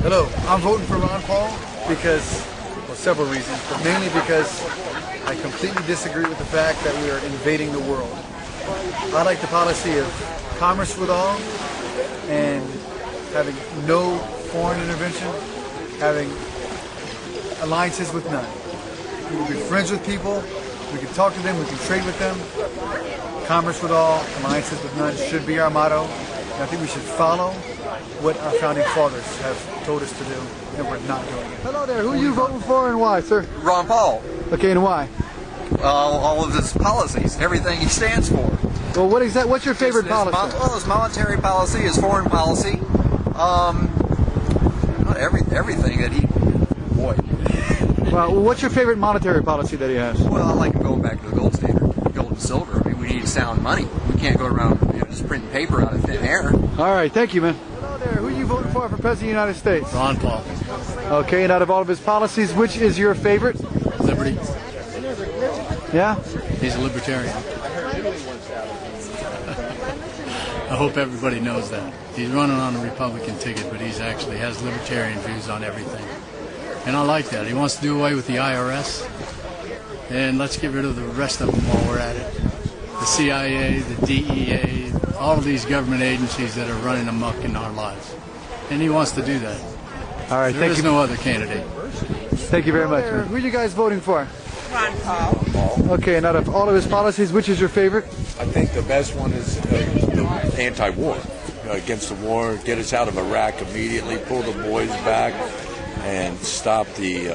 Hello, I'm voting for Ron Paul because, well, several reasons, but mainly because I completely disagree with the fact that we are invading the world. I like the policy of commerce with all and having no foreign intervention, having alliances with none. We can be friends with people, we can talk to them, we can trade with them. Commerce with all, alliances with none should be our motto. And I think we should follow what our founding fathers have told us to do, and we're not doing it. Hello there, who are you voting for and why, sir? Ron Paul. Okay, and why? All of his policies, everything he stands for. Well, what's your favorite policy? Well, his monetary policy, his foreign policy, everything that he, boy. Well, what's your favorite monetary policy that he has? Well, I like him going back to the gold standard, gold and silver. I mean, we need sound money. We can't go around just printing paper out of thin air. All right, thank you, man. Hello there, who are you voting for President of the United States? Ron Paul. Okay, and out of all of his policies, which is your favorite? Liberty. Yeah? He's a libertarian. I hope everybody knows that. He's running on a Republican ticket, but he's actually has libertarian views on everything. And I like that. He wants to do away with the IRS. And let's get rid of the rest of them while we're at it. The CIA, the DEA, all of these government agencies that are running amok in our lives. And he wants to do that. All right, there is no other candidate. Thank you very much. Who are you guys voting for? Ron Paul. Okay, and out of all of his policies, which is your favorite? I think the best one is the anti-war, against the war, get us out of Iraq immediately, pull the boys back, and stop the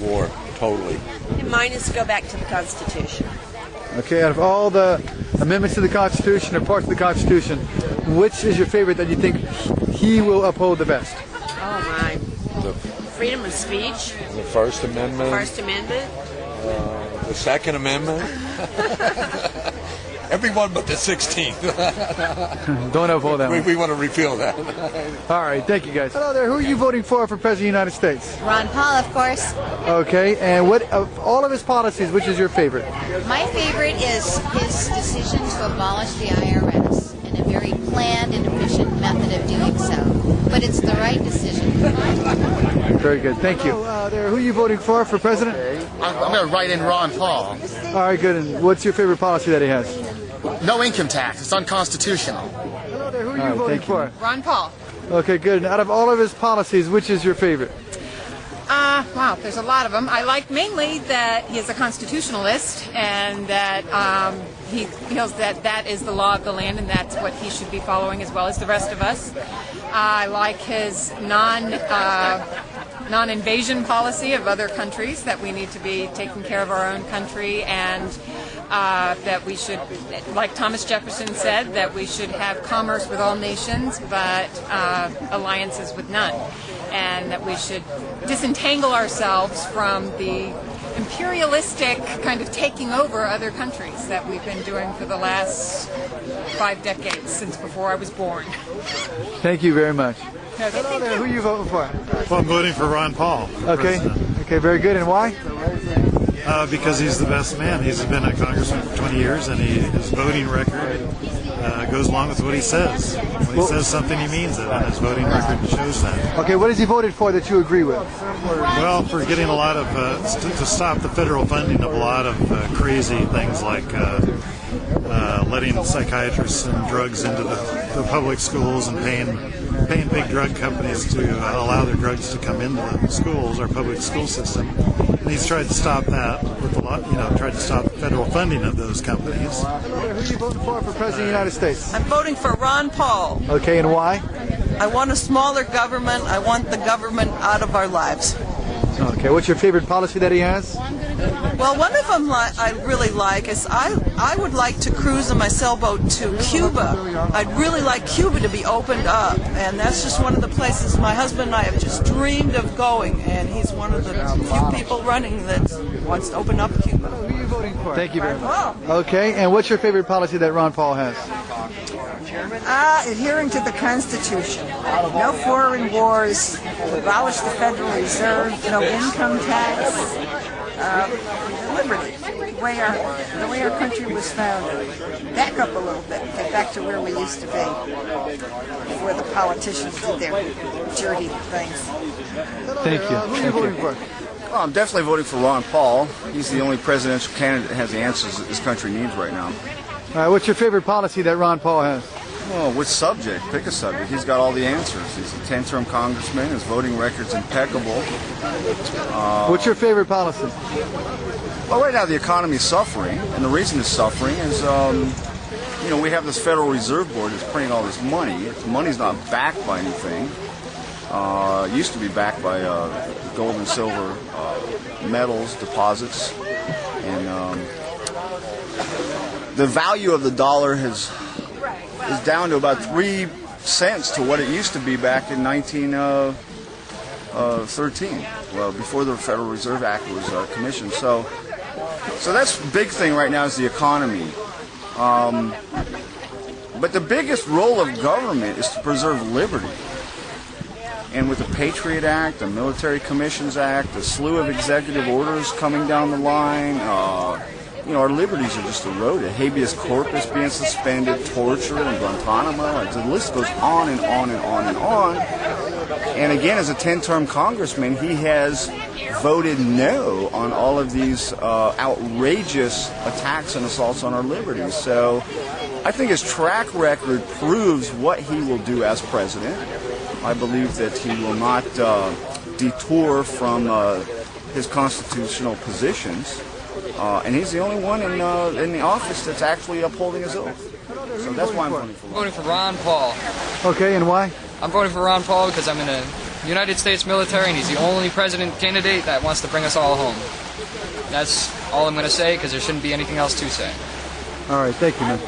war totally. And mine is to go back to the Constitution. Okay, out of all the amendments to the Constitution or parts of the Constitution, which is your favorite that you think he will uphold the best? Oh my. Freedom of speech. The First Amendment. First Amendment. The Second Amendment. Everyone but the 16th. Don't uphold that one. We want to repeal that. All right, thank you guys. Hello there, who are you voting for President of the United States? Ron Paul, of course. Okay, and what of all of his policies, which is your favorite? My favorite is his decision to abolish the IRS in a very planned and efficient method of doing so. But it's the right decision. Very good, thank you. Hello there, who are you voting for president? I'm going to write in Ron Paul. All right, good. And what's your favorite policy that he has? No income tax. It's unconstitutional. Hello there, who are you voting for? Ron Paul. Okay, good. And out of all of his policies, which is your favorite? Wow, there's a lot of them. I like mainly that he is a constitutionalist and that he feels that that is the law of the land and that's what he should be following as well as the rest of us. I like his non-invasion policy of other countries, that we need to be taking care of our own country, and that we should, like Thomas Jefferson said, that we should have commerce with all nations but alliances with none, and that we should disentangle ourselves from the imperialistic kind of taking over other countries that we've been doing for the last 5 decades, since before I was born. Thank you very much. Hello there, who are you voting for? Well, I'm voting for Ron Paul. Okay. Okay, very good. And why? Because he's the best man. He's been a congressman for 20 years, and his voting record goes along with what he says. When he says something, he means it, and his voting record shows that. Okay, what has he voted for that you agree with? Well, for getting a lot of, to stop the federal funding of a lot of crazy things like letting psychiatrists and drugs into the public schools and paying big drug companies to allow their drugs to come into the schools, our public school system. And he's tried to stop that with a lot, tried to stop federal funding of those companies. Hello there, who are you voting for President of the United States? I'm voting for Ron Paul. Okay, and why? I want a smaller government. I want the government out of our lives. Okay, what's your favorite policy that he has? Well, one of them I really like is I would like to cruise in my sailboat to Cuba. I'd really like Cuba to be opened up, and that's just one of the places my husband and I have just dreamed of going, and he's one of the few people running that wants to open up Cuba. Who are you voting for? Thank you very much. Okay, and what's your favorite policy that Ron Paul has? Adhering to the Constitution. No foreign wars. Abolish the Federal Reserve. No income tax. Liberty. way our country was founded. Back up a little bit. Get back to where we used to be before the politicians did their dirty things. Thank you. Who are you voting for? Well, I'm definitely voting for Ron Paul. He's the only presidential candidate that has the answers that this country needs right now. All right, what's your favorite policy that Ron Paul has? Well, which subject? Pick a subject. He's got all the answers. He's a 10-term congressman. His voting record's impeccable. What's your favorite policy? Well, right now the economy is suffering, and the reason it's suffering is, we have this Federal Reserve Board that's printing all this money. The money's not backed by anything. It used to be backed by gold and silver metals deposits, and the value of the dollar is down to about 3 cents to what it used to be back in 1913, well, before the Federal Reserve Act was commissioned. So that's the big thing right now is the economy. But the biggest role of government is to preserve liberty. And with the Patriot Act, the Military Commissions Act, a slew of executive orders coming down the line, our liberties are just eroded. Habeas corpus being suspended, torture in Guantanamo. The list goes on and on and on and on. And again, as a 10-term congressman, he has voted no on all of these outrageous attacks and assaults on our liberties. So I think his track record proves what he will do as president. I believe that he will not detour from his constitutional positions. And he's the only one in the office that's actually upholding his oath. So that's why I'm voting for him. I'm voting for Ron Paul. Okay, and why? I'm voting for Ron Paul because I'm in the United States military, and he's the only president candidate that wants to bring us all home. That's all I'm going to say, because there shouldn't be anything else to say. All right, thank you, man.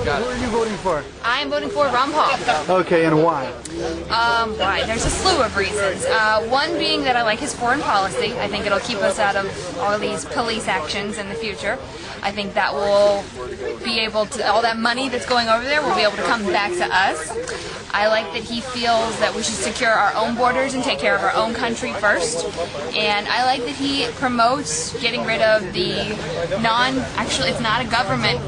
Got it. Who are you voting for? I'm voting for Ron Paul. Okay, and why? Why? There's a slew of reasons. One being that I like his foreign policy. I think it'll keep us out of all these police actions in the future. I think that will be able to, all that money that's going over there will be able to come back to us. I like that he feels that we should secure our own borders and take care of our own country first. And I like that he promotes getting rid of the actually it's not a government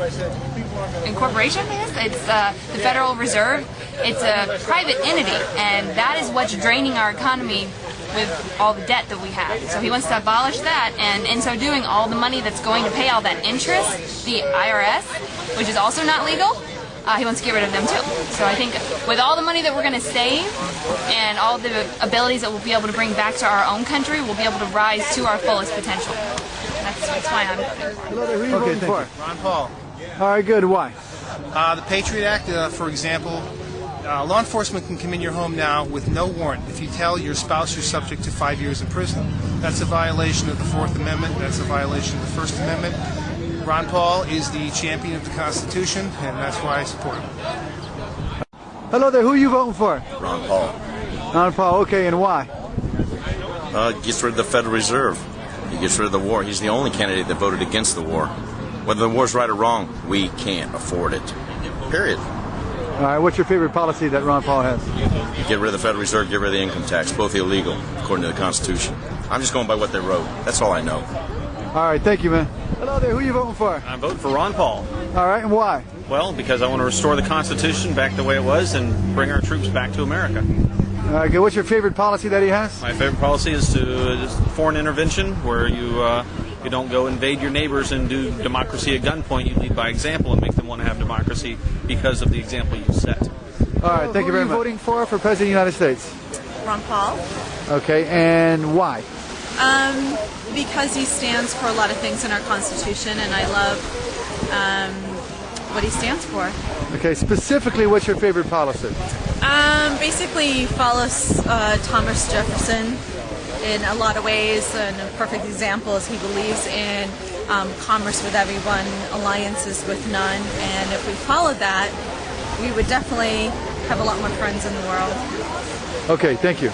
incorporation, I guess. It's the Federal Reserve. It's a private entity, and that is what's draining our economy with all the debt that we have. So he wants to abolish that, and in so doing, all the money that's going to pay all that interest, the IRS, which is also not legal, he wants to get rid of them too. So I think with all the money that we're going to save and all the abilities that we'll be able to bring back to our own country, we'll be able to rise to our fullest potential. That's why I'm voting for him. Who are you voting for? Ron Paul. All right, good. Why? The Patriot Act, for example, law enforcement can come in your home now with no warrant. If you tell your spouse you're subject to 5 years in prison, that's a violation of the Fourth Amendment. That's a violation of the First Amendment. Ron Paul is the champion of the Constitution, and that's why I support him. Hello there. Who are you voting for? Ron Paul. Ron Paul. Okay, and why? Gets rid of the Federal Reserve. He gets rid of the war. He's the only candidate that voted against the war. Whether the war's right or wrong, we can't afford it. Period. All right, what's your favorite policy that Ron Paul has? Get rid of the Federal Reserve, get rid of the income tax, both illegal, according to the Constitution. I'm just going by what they wrote. That's all I know. All right, thank you, man. Hello there, who are you voting for? I'm voting for Ron Paul. All right, and why? Well, because I want to restore the Constitution back the way it was and bring our troops back to America. All right, good. What's your favorite policy that he has? My favorite policy is foreign intervention, where you don't go invade your neighbors and do democracy at gunpoint. You lead by example and make them want to have democracy because of the example you set. All right, thank you very much. Who are you voting for President of the United States? Ron Paul. Okay, and why? Because he stands for a lot of things in our Constitution, and I love what he stands for. Okay, specifically, what's your favorite policy? Basically, he follows Thomas Jefferson in a lot of ways, and a perfect example is he believes in commerce with everyone, alliances with none, and if we followed that, we would definitely have a lot more friends in the world. Okay, thank you.